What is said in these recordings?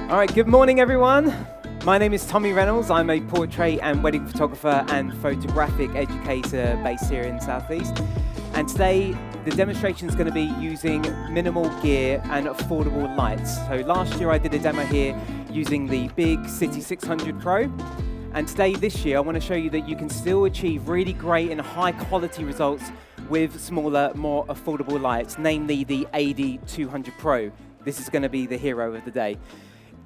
All right, good morning, everyone. My name is Tommy Reynolds. I'm a portrait and wedding photographer and photographic educator based here in Southeast. And today, the demonstration is going to be using minimal gear and affordable lights. So last year, I did a demo here using the big City 600 Pro. And today, this year, I want to show you that you can still achieve really great and high quality results with smaller, more affordable lights, namely the AD200 Pro. This is going to be the hero of the day.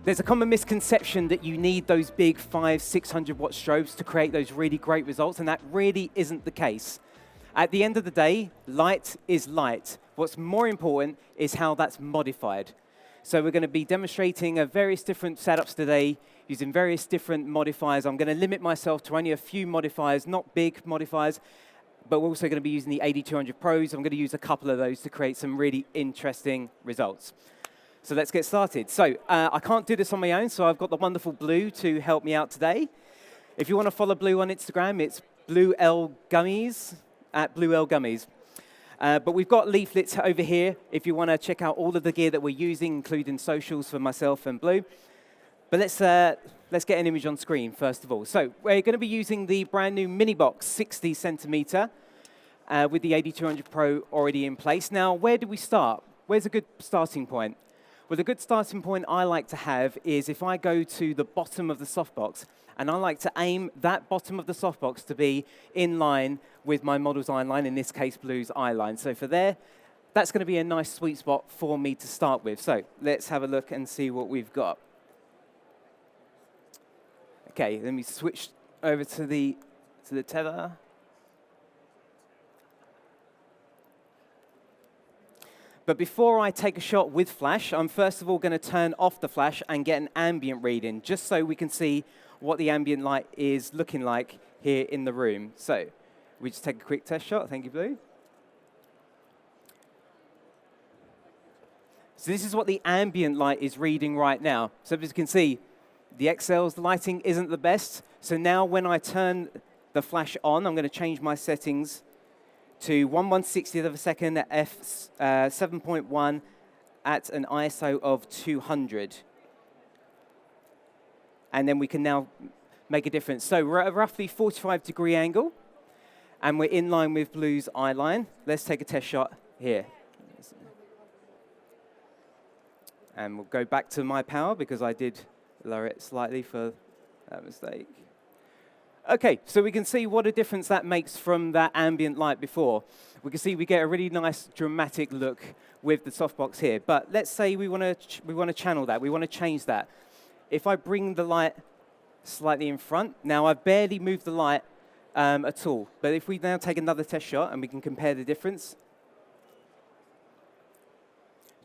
There's a common misconception that you need those big 500-600 watt strobes to create those really great results, and that really isn't the case. At the end of the day, light is light. What's more important is how that's modified. So we're going to be demonstrating various different setups today using various different modifiers. I'm going to limit myself to only a few modifiers, not big modifiers, but we're also going to be using the AD200 Pros. I'm going to use a couple of those to create some really interesting results. So let's get started. So I can't do this on my own, so I've got the wonderful Blue to help me out today. If you want to follow Blue on Instagram, it's BlueLGummies, @BlueLGummies. But we've got leaflets over here if you want to check out all of the gear that we're using, including socials for myself and Blue. But let's get an image on screen, first of all. So we're going to be using the brand new mini box 60 centimeter with the AD200 Pro already in place. Now, where do we start? Where's a good starting point? Well, the good starting point I like to have is if I go to the bottom of the softbox, and I like to aim that bottom of the softbox to be in line with my model's eye line, in this case, Blue's eye line. So for there, that's going to be a nice sweet spot for me to start with. So let's have a look and see what we've got. Okay, let me switch over to the tether. But before I take a shot with flash, I'm first of all going to turn off the flash and get an ambient reading, just so we can see what the ambient light is looking like here in the room. So we just take a quick test shot. Thank you, Blue. So this is what the ambient light is reading right now. So as you can see, the XL's lighting isn't the best. So now when I turn the flash on, I'm going to change my settings to 1/160th of a second at f7.1 at an ISO of 200. And then we can now make a difference. So we're at a roughly 45-degree angle, and we're in line with Blue's eye line. Let's take a test shot here. And we'll go back to my power, because I did lower it slightly for that mistake. OK, so we can see what a difference that makes from that ambient light before. We can see we get a really nice dramatic look with the softbox here. But let's say we want to channel that. We want to change that. If I bring the light slightly in front, now I've barely moved the light at all. But if we now take another test shot and we can compare the difference,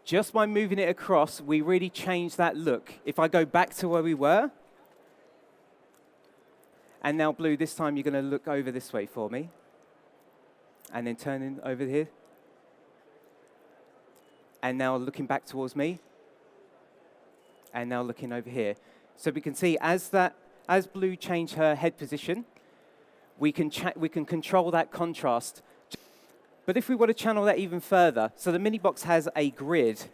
just by moving it across, we really change that look. If I go back to where we were, and now, Blue, this time you're going to look over this way for me. And then turning over here. And now looking back towards me. And now looking over here. So we can see as Blue changed her head position, we can control that contrast. But if we want to channel that even further, so the mini box has a grid.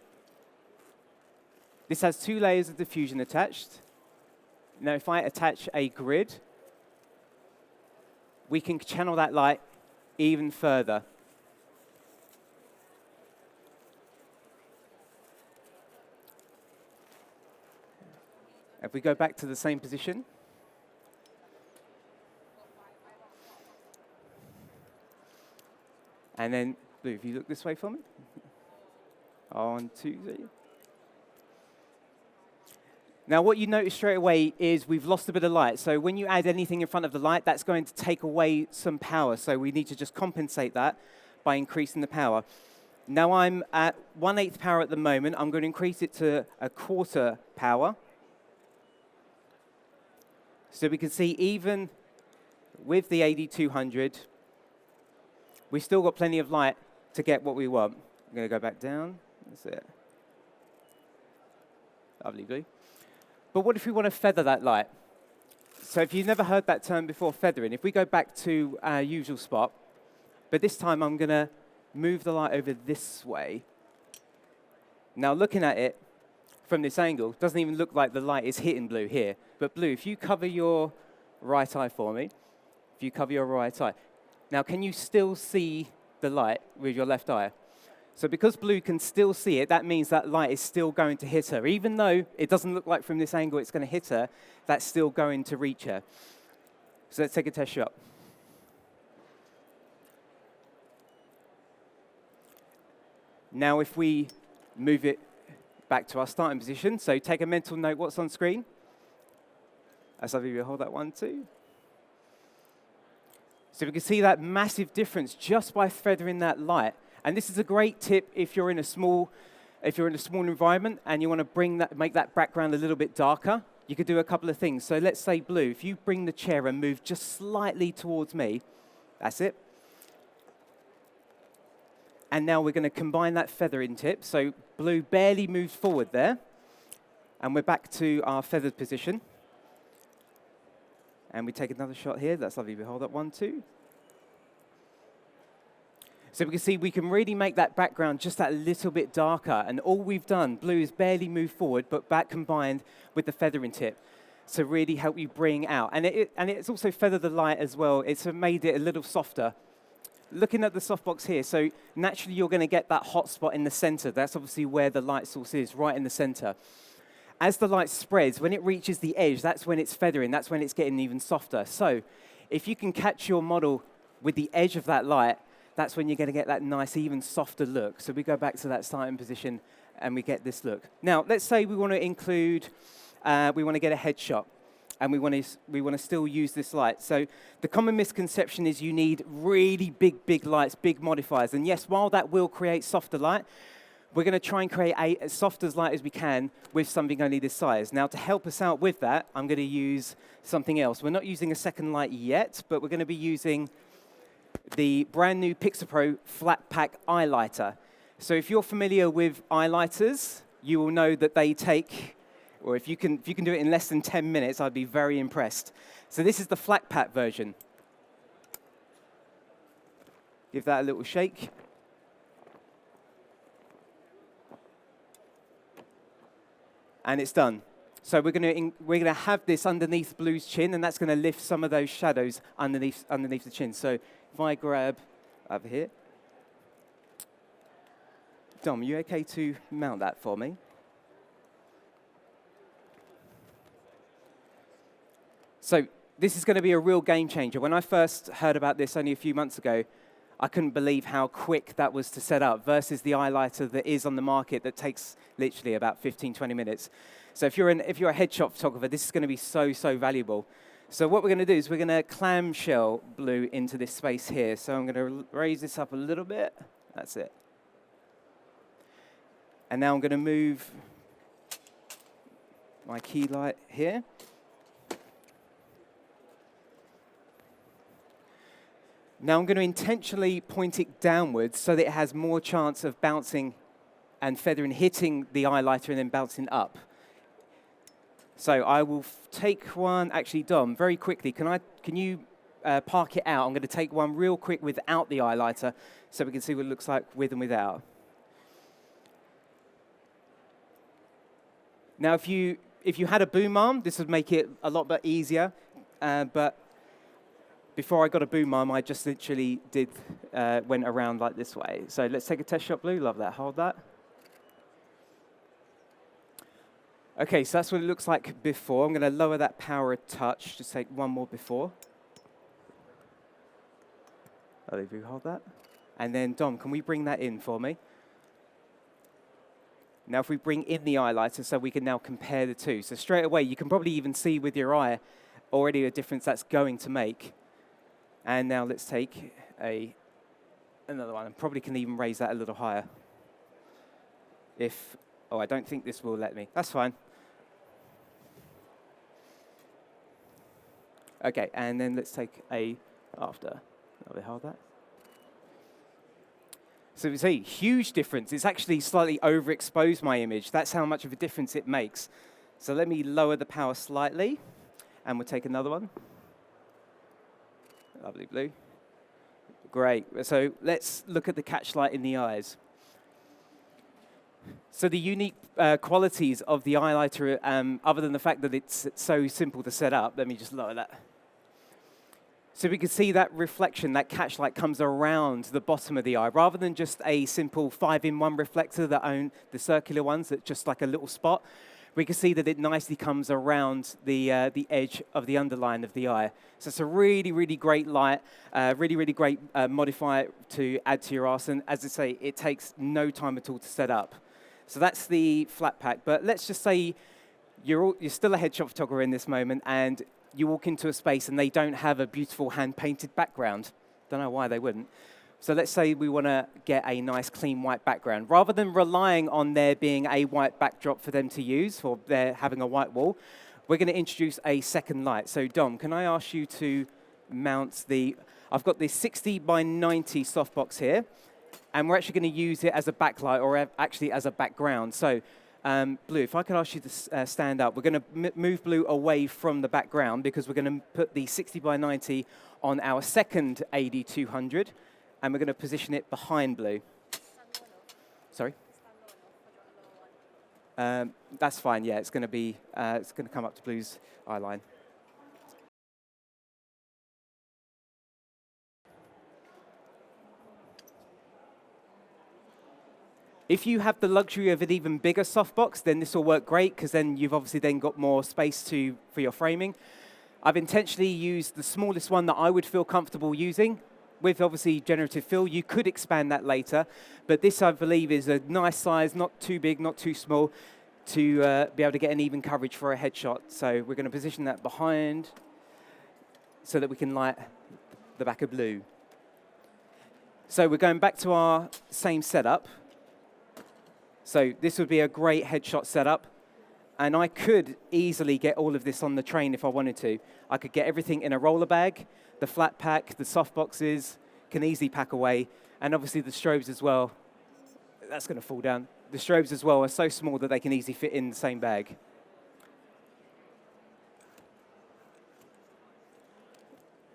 This has 2 layers of diffusion attached. Now, if I attach a grid, we can channel that light even further. If we go back to the same position, and then, Blue, if you look this way for me. 1, 2, 3. Now, what you notice straight away is we've lost a bit of light. So when you add anything in front of the light, that's going to take away some power. So we need to just compensate that by increasing the power. Now I'm at 1/8 power at the moment. I'm going to increase it to 1/4 power. So we can see even with the AD200, we've still got plenty of light to get what we want. I'm going to go back down. That's it. Lovely, Blue. But what if we want to feather that light? So if you've never heard that term before, feathering, if we go back to our usual spot, but this time I'm going to move the light over this way. Now looking at it, from this angle. It doesn't even look like the light is hitting blue here. But blue, if you cover your right eye for me, if you cover your right eye. Now, can you still see the light with your left eye? So because blue can still see it, that means that light is still going to hit her. Even though it doesn't look like from this angle it's going to hit her, that's still going to reach her. So let's take a test shot. Now if we move it back to our starting position, so take a mental note what's on screen. As I hold that 1, 2. So we can see that massive difference just by feathering that light. And this is a great tip if you're in a small environment and you want to make that background a little bit darker. You could do a couple of things. So let's say blue, if you bring the chair and move just slightly towards me, that's it. And now we're going to combine that feathering tip. So blue barely moves forward there. And we're back to our feathered position. And we take another shot here. That's lovely. We hold up 1, 2. So we can see we can really make that background just that little bit darker. And all we've done, blue has barely moved forward, but back combined with the feathering tip to really help you bring out. And it's also feathered the light as well. It's made it a little softer. Looking at the softbox here, so naturally you're going to get that hot spot in the center. That's obviously where the light source is, right in the center. As the light spreads, when it reaches the edge, that's when it's feathering. That's when it's getting even softer. So if you can catch your model with the edge of that light, that's when you're going to get that nice, even softer look. So we go back to that starting position, and we get this look. Now, let's say we want to include, we want to get a headshot, and we want to still use this light. So the common misconception is you need really big lights, big modifiers. And yes, while that will create softer light, we're going to try and create as soft as light as we can with something only this size. Now, to help us out with that, I'm going to use something else. We're not using a second light yet, but we're going to be using the brand new PiXAPRO flat pack eye lighter. So if you're familiar with eye lighters, you will know that they take, or if you can do it in less than 10 minutes, I'd be very impressed. So this is the flat pack version. Give that a little shake. And it's done. So we're going to have this underneath Blue's chin, and that's going to lift some of those shadows underneath the chin. So if I grab over here, Dom, are you okay to mount that for me? So this is going to be a real game changer. When I first heard about this only a few months ago, I couldn't believe how quick that was to set up versus the eye lighter that is on the market that takes literally about 15, 20 minutes. So if you're a headshot photographer, this is going to be so valuable. So what we're going to do is we're going to clamshell Blue into this space here. So I'm going to raise this up a little bit. That's it. And now I'm going to move my key light here. Now I'm going to intentionally point it downwards so that it has more chance of bouncing and feathering, hitting the eye lighter and then bouncing up. So I will take one, actually Dom, very quickly, can you park it out? I'm going to take one real quick without the eye lighter so we can see what it looks like with and without. Now if you had a boom arm, this would make it a lot easier, but before I got a boom arm, I just literally went around like this way. So let's take a test shot, Blue. Love that. Hold that. OK, so that's what it looks like before. I'm going to lower that power a touch. Just take one more before. Hold that. And then, Dom, can we bring that in for me? Now, if we bring in the eye lighter, so we can now compare the two. So straight away, you can probably even see with your eye already a difference that's going to make. And now let's take another one. And probably can even raise that a little higher. Oh, I don't think this will let me. That's fine. OK, and then let's take after. Hold that. So we see huge difference. It's actually slightly overexposed my image. That's how much of a difference it makes. So let me lower the power slightly, and we'll take another one. Lovely Blue. Great. So let's look at the catch light in the eyes. So the unique qualities of the highlighter, other than the fact that it's so simple to set up, let me just lower that. So we can see that reflection, that catch light comes around the bottom of the eye, rather than just a simple 5-in-1 reflector that own the circular ones, that's just like a little spot. We can see that it nicely comes around the edge of the underline of the eye. So it's a really, really great light, really, really great modifier to add to your arse. And as I say, it takes no time at all to set up. So that's the flat pack. But let's just say you're still a headshot photographer in this moment, and you walk into a space and they don't have a beautiful hand-painted background. Don't know why they wouldn't. So let's say we want to get a nice clean white background. Rather than relying on there being a white backdrop for them to use, or they're having a white wall, we're going to introduce a second light. So Dom, can I ask you to mount I've got this 60 by 90 softbox here, and we're actually going to use it as a backlight, or actually as a background. So Blue, if I could ask you to stand up, we're going to move Blue away from the background, because we're going to put the 60 by 90 on our second AD200. And we're going to position it behind Blue. Sorry? That's fine, yeah. It's going to come up to Blue's eye line. If you have the luxury of an even bigger softbox, then this will work great, because then you've obviously then got more space for your framing. I've intentionally used the smallest one that I would feel comfortable using. With obviously generative fill, you could expand that later, but this, I believe, is a nice size, not too big, not too small, to be able to get an even coverage for a headshot. So we're going to position that behind so that we can light the back of Blue. So we're going back to our same setup. So this would be a great headshot setup, and I could easily get all of this on the train if I wanted to. I could get everything in a roller bag. The flat pack, the soft boxes can easily pack away, and obviously the strobes as well. That's going to fall down. The strobes as well are so small that they can easily fit in the same bag.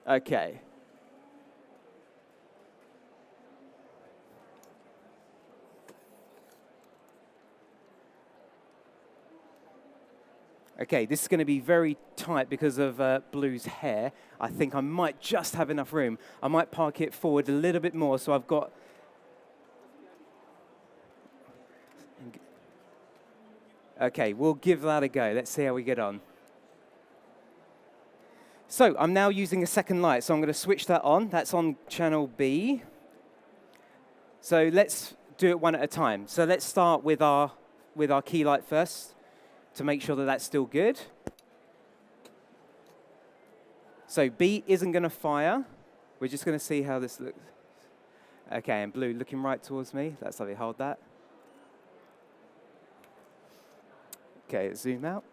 Okay. Okay, this is going to be very tight because of Blue's hair. I think I might just have enough room. I might park it forward a little bit more, so I've got... Okay, we'll give that a go. Let's see how we get on. So I'm now using a second light, so I'm going to switch that on. That's on channel B. So let's do it one at a time. So let's start with our key light first, to make sure that that's still good. So B isn't going to fire. We're just going to see how this looks. Okay, and Blue looking right towards me. That's lovely. Hold that. Okay, zoom out.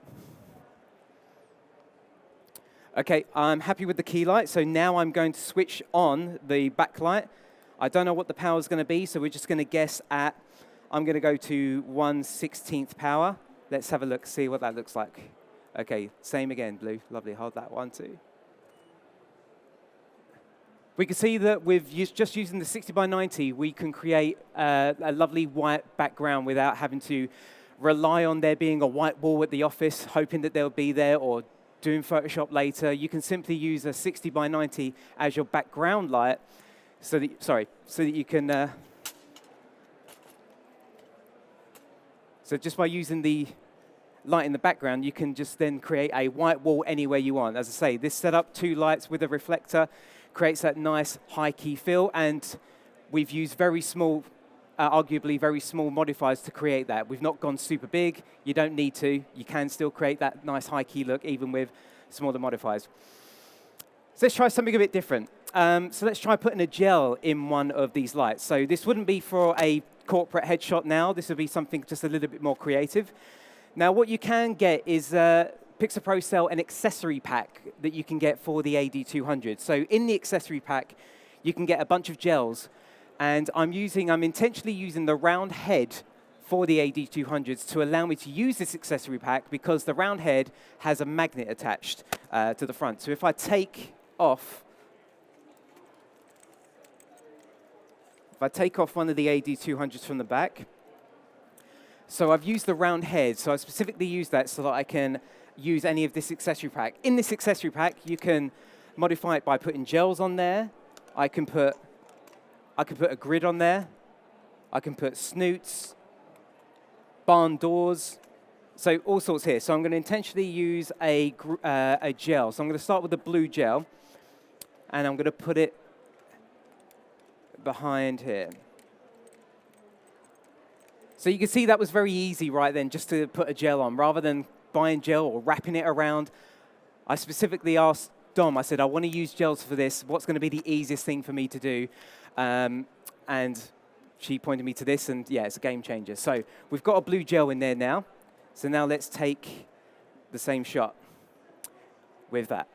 Okay, I'm happy with the key light. So now I'm going to switch on the backlight. I don't know what the power is going to be, so we're just going to guess at, I'm going to go to 1/16th power. Let's have a look, see what that looks like. Okay, same again, Blue. Lovely, hold that one, too. We can see that with just using the 60 by 90, we can create a lovely white background without having to rely on there being a white wall at the office, hoping that they'll be there, or doing Photoshop later. You can simply use a 60 by 90 as your background light, so that you can... So just by using the light in the background, you can just then create a white wall anywhere you want. As I say, this setup, 2 lights with a reflector, creates that nice high key feel, and we've used very small, arguably very small modifiers to create that. We've not gone super big. You don't need to. You can still create that nice high key look even with smaller modifiers. So let's try something a bit different. So let's try putting a gel in one of these lights. So this wouldn't be for a corporate headshot now. This would be something just a little bit more creative. Now, what you can get is PiXAPRO sell an accessory pack that you can get for the AD200. So in the accessory pack, you can get a bunch of gels. And I'm intentionally using the round head for the AD200s to allow me to use this accessory pack, because the round head has a magnet attached to the front. So if I take off one of the AD200s from the back, So I've used the round head. So I specifically used that so that I can use any of this accessory pack. In this accessory pack, you can modify it by putting gels on there. I can put a grid on there. I can put snoots, barn doors, so all sorts here. So I'm going to intentionally use a gel. So I'm going to start with the blue gel, and I'm going to put it behind here. So you can see that was very easy right then, just to put a gel on. Rather than buying gel or wrapping it around, I specifically asked Dom, I said, I want to use gels for this. What's going to be the easiest thing for me to do? And she pointed me to this, and yeah, it's a game changer. So we've got a blue gel in there now. So now let's take the same shot with that.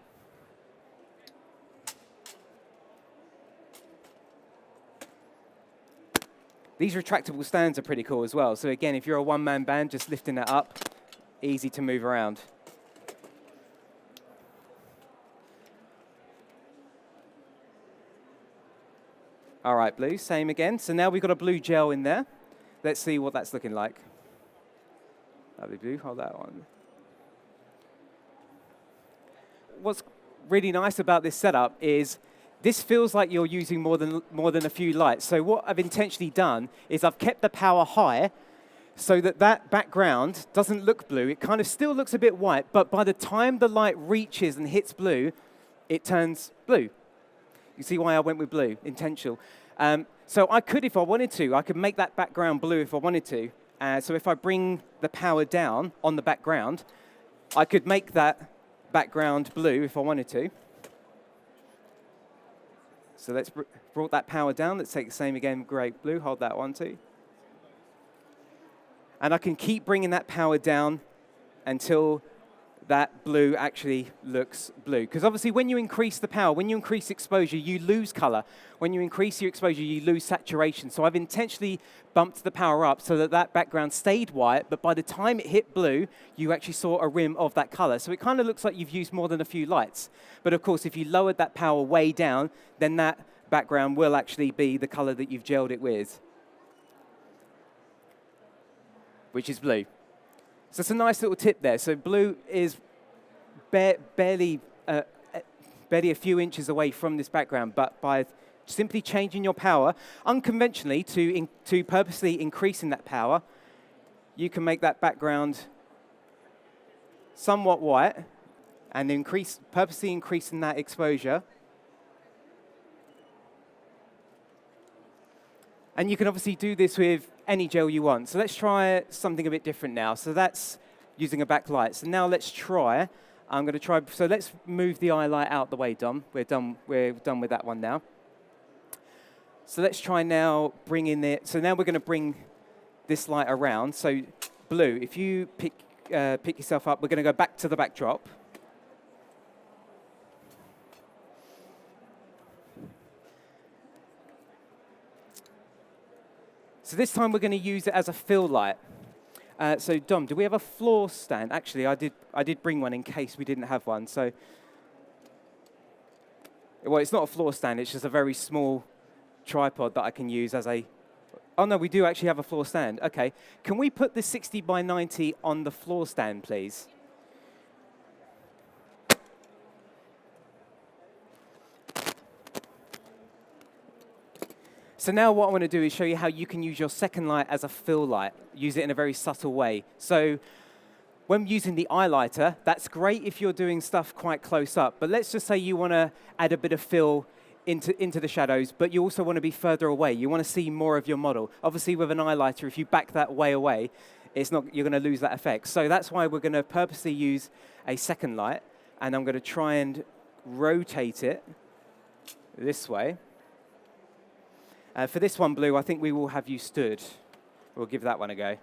These retractable stands are pretty cool as well. So again, if you're a one-man band, just lifting that up, easy to move around. All right, blue, same again. So now we've got a blue gel in there. Let's see what that's looking like. Lovely blue, hold that on. What's really nice about this setup is this feels like you're using more than a few lights. So what I've intentionally done is I've kept the power high so that that background doesn't look blue. It kind of still looks a bit white, but by the time the light reaches and hits blue, it turns blue. You see why I went with blue, intentional. So I could, if I wanted to, I could make that background blue if I wanted to. So if I bring the power down on the background, I could make that background blue if I wanted to. So let's brought that power down. Let's take the same again, great blue. Hold that one too. And I can keep bringing that power down until that blue actually looks blue. Because obviously when you increase the power, when you increase exposure, you lose color. When you increase your exposure, you lose saturation. So I've intentionally bumped the power up so that that background stayed white, but by the time it hit blue, you actually saw a rim of that color. So it kind of looks like you've used more than a few lights. But of course, if you lowered that power way down, then that background will actually be the color that you've gelled it with, which is blue. So it's a nice little tip there. So blue is barely a few inches away from this background, but by simply changing your power unconventionally to purposely increasing that power, you can make that background somewhat white and purposely increasing that exposure. And you can obviously do this with any gel you want. So let's try something a bit different now. So that's using a backlight. So now let's try. I'm going to try. So let's move the eye light out the way, Dom. We're done with that one now. So let's try now bringing it. So now we're going to bring this light around. So blue, if you pick yourself up, we're going to go back to the backdrop. So this time we're going to use it as a fill light. So Dom, do we have a floor stand? Actually, I did bring one in case we didn't have one. So, well, it's not a floor stand. It's just a very small tripod that I can use as a. Oh no, we do actually have a floor stand. Okay, can we put the 60 by 90 on the floor stand, please? So now what I want to do is show you how you can use your second light as a fill light. Use it in a very subtle way. So when using the eye lighter, that's great if you're doing stuff quite close up. But let's just say you want to add a bit of fill into the shadows, but you also want to be further away. You want to see more of your model. Obviously, with an eye lighter, if you back that way away, you're going to lose that effect. So that's why we're going to purposely use a second light. And I'm going to try and rotate it this way. For this one, blue, I think we will have you stood. We'll give that one a go.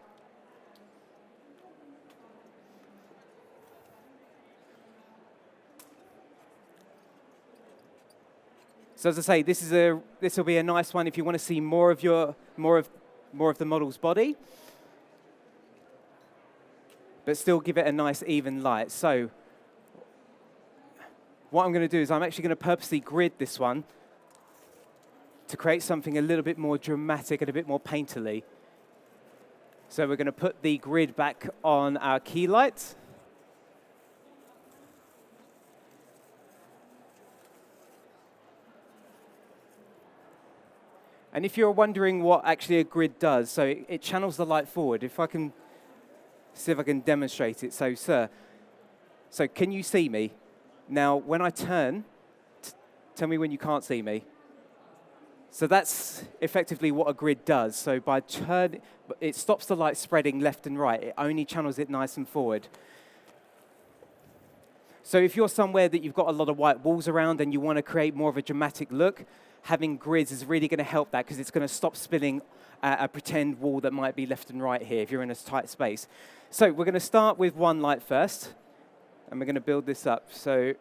So as I say, this will be a nice one if you want to see more of the model's body, but still give it a nice even light. So what I'm going to do is I'm actually going to purposely grid this one to create something a little bit more dramatic and a bit more painterly. So we're going to put the grid back on our key light. And if you're wondering what actually a grid does, so it channels the light forward. If I can see if I can demonstrate it. So, sir, so can you see me? Now, when I turn, tell me when you can't see me. So that's effectively what a grid does. So by turning, it stops the light spreading left and right. It only channels it nice and forward. So if you're somewhere that you've got a lot of white walls around and you want to create more of a dramatic look, having grids is really going to help that because it's going to stop spilling a pretend wall that might be left and right here if you're in a tight space. So we're going to start with one light first, and we're going to build this up. So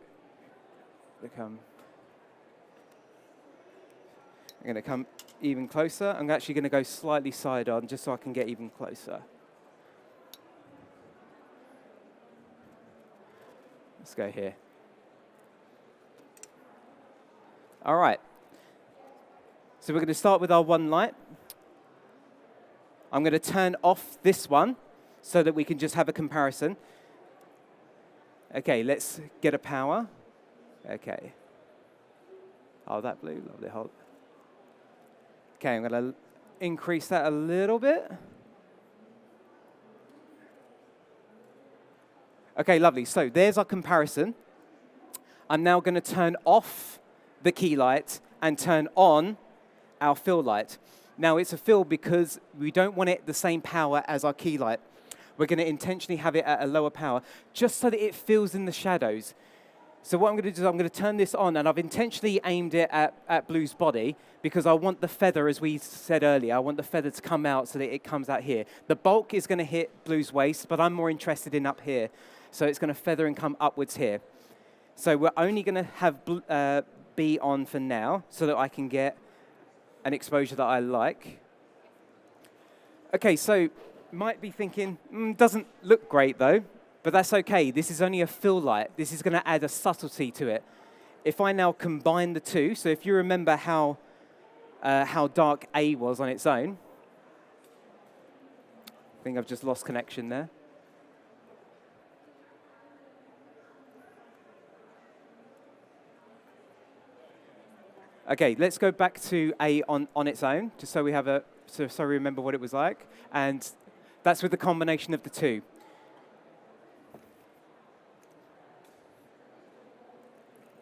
I'm going to come even closer. I'm actually going to go slightly side on just so I can get even closer. Let's go here. All right. So we're going to start with our one light. I'm going to turn off this one so that we can just have a comparison. OK, let's get a power. OK. Oh, that blue, lovely. Hold. OK, I'm going to increase that a little bit. OK, lovely. So there's our comparison. I'm now going to turn off the key light and turn on our fill light. Now, it's a fill because we don't want it the same power as our key light. We're going to intentionally have it at a lower power just so that it fills in the shadows. So what I'm going to do is I'm going to turn this on, and I've intentionally aimed it at Blue's body because I want the feather, as we said earlier, I want the feather to come out so that it comes out here. The bulk is going to hit Blue's waist, but I'm more interested in up here. So it's going to feather and come upwards here. So we're only going to have B on for now so that I can get an exposure that I like. OK, so might be thinking, doesn't look great, though. But that's OK. This is only a fill light. This is going to add a subtlety to it. If I now combine the two, so if you remember how dark A was on its own, I think I've just lost connection there. OK, let's go back to A on its own, just so we have so we remember what it was like. And that's with the combination of the two.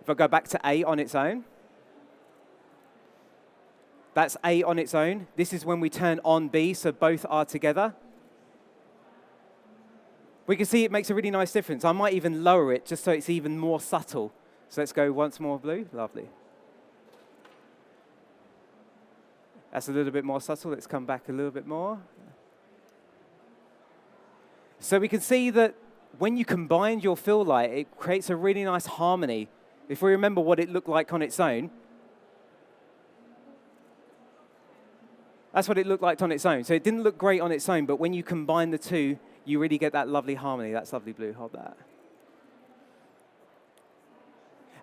If I go back to A on its own, that's A on its own. This is when we turn on B, so both are together. We can see it makes a really nice difference. I might even lower it just so it's even more subtle. So let's go once more blue. Lovely. That's a little bit more subtle. Let's come back a little bit more. So we can see that when you combine your fill light, it creates a really nice harmony. If we remember what it looked like on its own, that's what it looked like on its own. So it didn't look great on its own, but when you combine the two, you really get that lovely harmony. That's lovely blue. Hold that.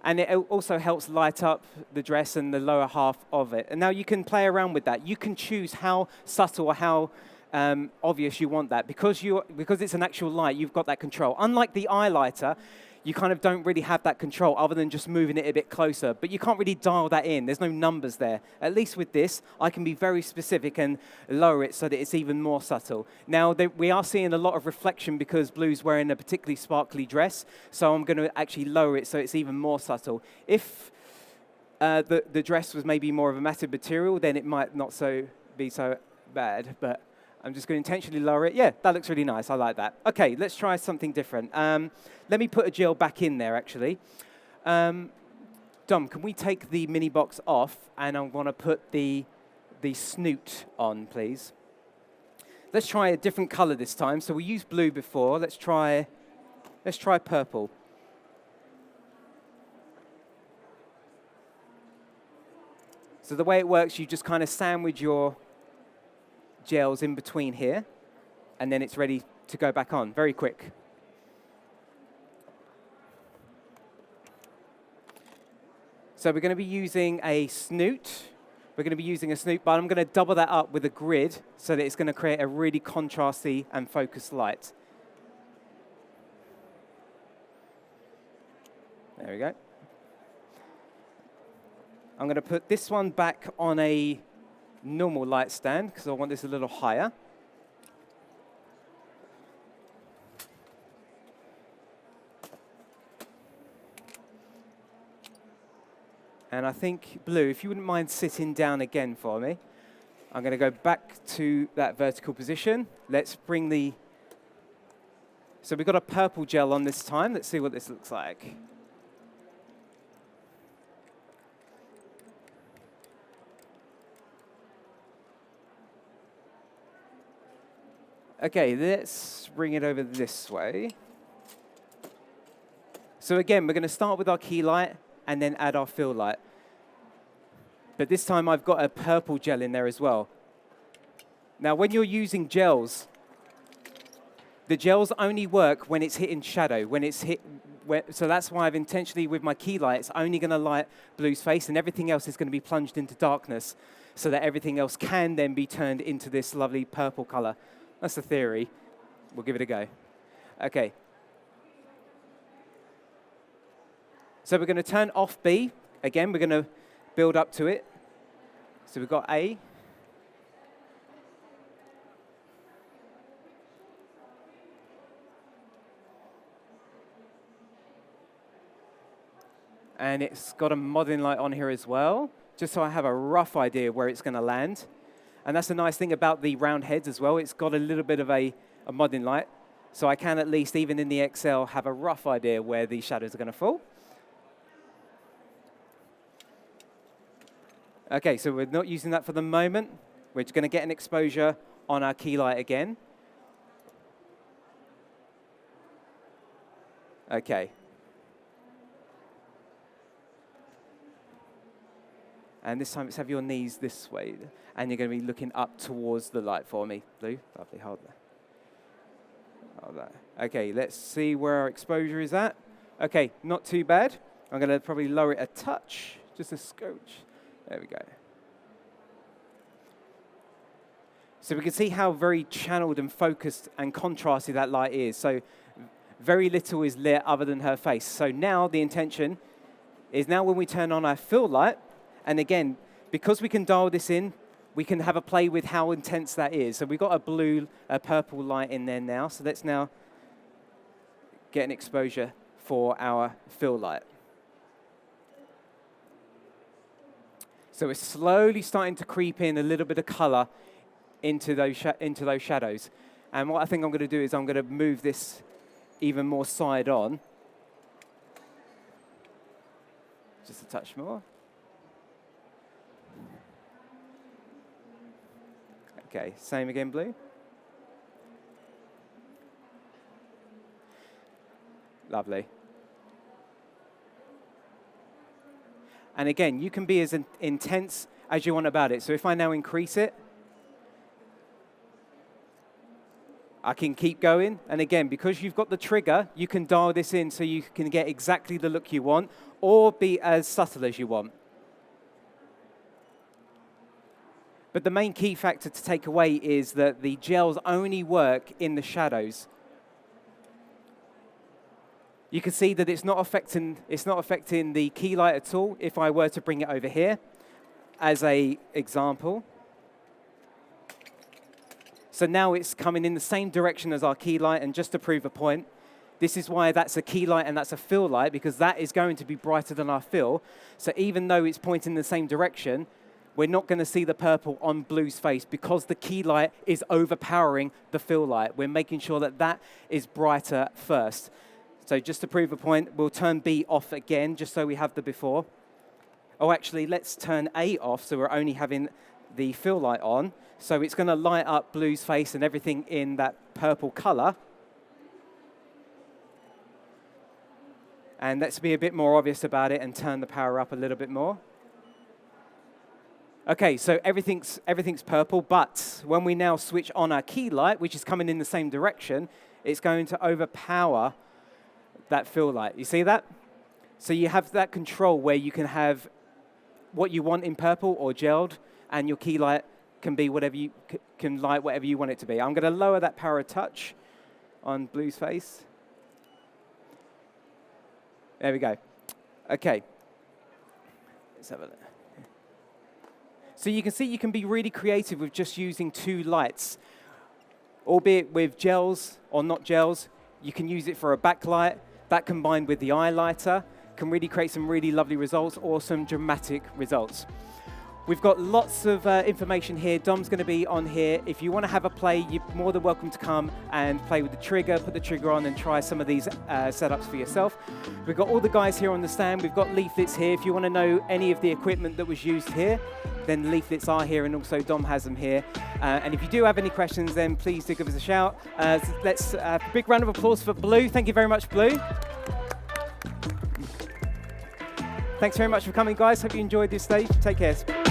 And it also helps light up the dress and the lower half of it. And now you can play around with that. You can choose how subtle or how obvious you want that. Because it's an actual light, you've got that control. Unlike the highlighter, you kind of don't really have that control other than just moving it a bit closer. But you can't really dial that in. There's no numbers there. At least with this, I can be very specific and lower it so that it's even more subtle. Now, we are seeing a lot of reflection because Blue's wearing a particularly sparkly dress. So I'm going to actually lower it so it's even more subtle. If the dress was maybe more of a matte material, then it might not be so bad. But I'm just going to intentionally lower it. Yeah, that looks really nice. I like that. OK, let's try something different. Let me put a gel back in there, actually. Dom, can we take the mini box off? And I'm going to put the snoot on, please. Let's try a different color this time. So we used blue before. Let's try purple. So the way it works, you just kind of sandwich your gels in between here, and then it's ready to go back on. Very quick. So we're going to be using a snoot we're going to be using a snoop, but I'm going to double that up with a grid so that it's going to create a really contrasty and focused light. There we go. I'm going to put this one back on a normal light stand because I want this a little higher. And I think, Blue, if you wouldn't mind sitting down again for me, I'm going to go back to that vertical position. Let's bring the... So we've got a purple gel on this time. Let's see what this looks like. Okay, let's bring it over this way. So again, we're going to start with our key light and then add our fill light. But this time I've got a purple gel in there as well. Now when you're using gels, the gels only work when it's hitting shadow, so that's why I've intentionally, with my key light, it's only going to light Blue's face and everything else is going to be plunged into darkness so that everything else can then be turned into this lovely purple color. That's the theory. We'll give it a go. Okay. So we're going to turn off B. Again, we're going to build up to it. So we've got A. And it's got a modeling light on here as well, just so I have a rough idea where it's going to land. And that's the nice thing about the round heads as well. It's got a little bit of a modeling light, so I can at least, even in the Excel, have a rough idea where these shadows are going to fall. Okay, so we're not using that for the moment. We're just going to get an exposure on our key light again. Okay. And this time, let's have your knees this way. And you're going to be looking up towards the light for me. Blue, lovely, hold that. Hold that. Okay, let's see where our exposure is at. Okay, not too bad. I'm going to probably lower it a touch, just a scotch. There we go. So we can see how very channeled and focused and contrasted that light is. So very little is lit other than her face. So now the intention is now when we turn on our fill light, and again, because we can dial this in, we can have a play with how intense that is. So we've got a purple light in there now. So let's now get an exposure for our fill light. So we're slowly starting to creep in a little bit of color into those shadows. And what I think I'm going to do is I'm going to move this even more side on. Just a touch more. Okay, same again, Blue. Lovely. And again, you can be as intense as you want about it. So if I now increase it, I can keep going. And again, because you've got the trigger, you can dial this in so you can get exactly the look you want or be as subtle as you want. But the main key factor to take away is that the gels only work in the shadows. You can see that it's not affecting the key light at all if I were to bring it over here as an example. So now it's coming in the same direction as our key light, and just to prove a point, this is why that's a key light and that's a fill light, because that is going to be brighter than our fill. So even though it's pointing in the same direction, we're not going to see the purple on Blue's face because the key light is overpowering the fill light. We're making sure that that is brighter first. So just to prove a point, we'll turn B off again, just so we have the before. Oh, actually, let's turn A off, so we're only having the fill light on. So it's going to light up Blue's face and everything in that purple color. And let's be a bit more obvious about it and turn the power up a little bit more. Okay, so everything's purple, but when we now switch on our key light, which is coming in the same direction, it's going to overpower that fill light. You see that? So you have that control where you can have what you want in purple or gelled, and your key light can be whatever you can light whatever you want it to be. I'm going to lower that power a touch on Blue's face. There we go. Okay. Let's have a look. So you can see you can be really creative with just using 2 lights, albeit with gels or not gels. You can use it for a backlight. That combined with the highlighter can really create some really lovely results or some dramatic results. We've got lots of information here. Dom's going to be on here. If you want to have a play, you're more than welcome to come and play with the trigger, put the trigger on and try some of these setups for yourself. We've got all the guys here on the stand. We've got leaflets here. If you want to know any of the equipment that was used here, then leaflets are here, and also Dom has them here. And if you do have any questions, then please do give us a shout. Let's big round of applause for Blue. Thank you very much, Blue. Thanks very much for coming, guys. Hope you enjoyed this stage. Take care.